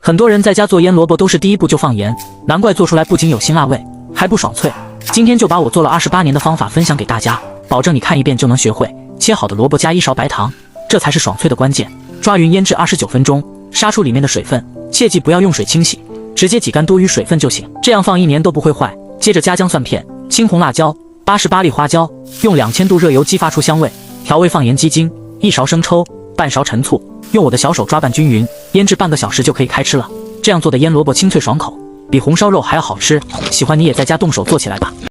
很多人在家做腌萝卜都是第一步就放盐，难怪做出来不仅有辛辣味，还不爽脆。今天就把我做了28年的方法分享给大家，保证你看一遍就能学会。切好的萝卜加1勺白糖，这才是爽脆的关键。抓匀腌制29分钟，杀出里面的水分，切记不要用水清洗，直接挤干多余水分就行，这样放1年都不会坏。接着加姜蒜片、青红辣椒、88粒花椒，用2000度热油激发出香味。调味放盐鸡精、1勺生抽、半勺陈醋，用我的小手抓拌均匀，腌制半个小时就可以开吃了。这样做的腌萝卜清脆爽口，比红烧肉还要好吃。喜欢你也在家动手做起来吧。